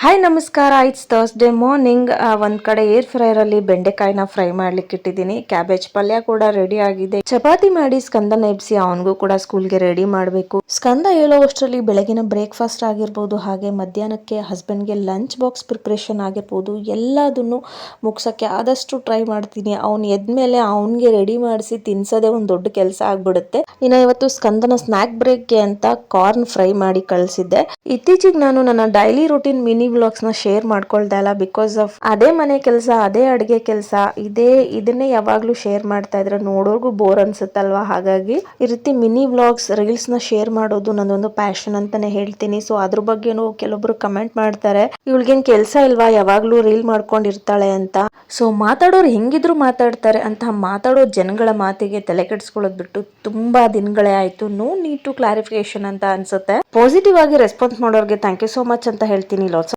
Hi ನಮಸ್ಕಾರ. It's Thursday morning. ಒಂದ್ ಕಡೆ ಏರ್ ಫ್ರೈರ್ ಅಲ್ಲಿ ಬೆಂಡೆಕಾಯಿನ ಫ್ರೈ ಮಾಡ್ಲಿಕ್ಕೆ ಇಟ್ಟಿದ್ದೀನಿ. ಕ್ಯಾಬೇಜ್ ಪಲ್ಯ ಕೂಡ ರೆಡಿ ಆಗಿದೆ. ಚಪಾತಿ ಮಾಡಿ ಸ್ಕಂದನ ಎಬ್ಸಿ ಅವನಿಗೂ ಕೂಡ ಸ್ಕೂಲ್ಗೆ ರೆಡಿ ಮಾಡಬೇಕು. ಸ್ಕಂದ ಹೇಳೋವಷ್ಟರಲ್ಲಿ ಬೆಳಗಿನ ಬ್ರೇಕ್ಫಾಸ್ಟ್ ಆಗಿರ್ಬೋದು, ಹಾಗೆ ಮಧ್ಯಾಹ್ನಕ್ಕೆ ಹಸ್ಬೆಂಡ್ಗೆ ಲಂಚ್ ಬಾಕ್ಸ್ ಪ್ರಿಪ್ರೇಷನ್ ಆಗಿರ್ಬೋದು, ಎಲ್ಲದನ್ನು ಮುಗ್ಸಕ್ಕೆ ಆದಷ್ಟು ಟ್ರೈ ಮಾಡ್ತೀನಿ. ಅವ್ನು ಎದ್ಮೇಲೆ ಅವನಿಗೆ ರೆಡಿ ಮಾಡಿಸಿ ತಿನ್ಸೋದೇ ಒಂದು ದೊಡ್ಡ ಕೆಲಸ ಆಗ್ಬಿಡುತ್ತೆ. ಇನ್ನು ಇವತ್ತು ಸ್ಕಂದನ ಸ್ನಾಕ್ ಬ್ರೇಕ್ಗೆ ಅಂತ ಕಾರ್ನ್ ಫ್ರೈ ಮಾಡಿ ಕಳಿಸಿದ್ದೆ. ಇತ್ತೀಚೆಗೆ ನಾನು ನನ್ನ ಡೈಲಿ ರೂಟೀನ್ ಮಿನಿ ವ್ಲಾಗ್ಸ್ ನ ಶೇರ್ ಮಾಡ್ಕೊಳ್ತಾ ಇಲ್ಲ. ಬಿಕಾಸ್ ಆಫ್ ಅದೇ ಮನೆ ಕೆಲಸ, ಅದೇ ಅಡುಗೆ ಕೆಲಸ, ಇದನ್ನೇ ಯಾವಾಗ್ಲೂ ಶೇರ್ ಮಾಡ್ತಾ ಇದ್ರೆ ನೋಡೋರ್ಗು ಬೋರ್ ಅನ್ಸುತ್ತಲ್ವಾ. ಹಾಗಾಗಿ ಈ ರೀತಿ ಮಿನಿ ವ್ಲಾಗ್ಸ್, ರೀಲ್ಸ್ ನ ಶೇರ್ ಮಾಡೋದು ನನ್ನೊಂದು ಪ್ಯಾಷನ್ ಅಂತಾನೆ ಹೇಳ್ತೀನಿ. ಸೊ ಅದ್ರ ಬಗ್ಗೆನೂ ಕೆಲವೊಬ್ರು ಕಮೆಂಟ್ ಮಾಡ್ತಾರೆ, ಇವಳಿಗೇನ್ ಕೆಲಸ ಇಲ್ವಾ, ಯಾವಾಗ್ಲೂ ರೀಲ್ ಮಾಡ್ಕೊಂಡಿರ್ತಾಳೆ ಅಂತ. ಸೊ ಮಾತಾಡೋರು ಹೆಂಗಿದ್ರು ಮಾತಾಡ್ತಾರೆ ಅಂತ ಮಾತಾಡೋ ಜನಗಳ ಮಾತಿಗೆ ತಲೆ ಕೆಡಿಸ್ಕೊಳ್ಳೋದು ಬಿಟ್ಟು ತುಂಬಾ ದಿನಗಳೇ ಆಯ್ತು. ನೋ ನೀಡ್ ಟು ಕ್ಲಾರಿಫಿಕೇಶನ್ ಅಂತ ಅನ್ಸುತ್ತೆ. ಪಾಸಿಟಿವ್ ಆಗಿ ರೆಸ್ಪಾನ್ಸ್ ಮಾಡೋರಿಗೆ ಥ್ಯಾಂಕ್ ಯು ಸೋ ಮಚ್ ಅಂತ ಹೇಳ್ತೀನಿ. ಲಾಟ್ಸ್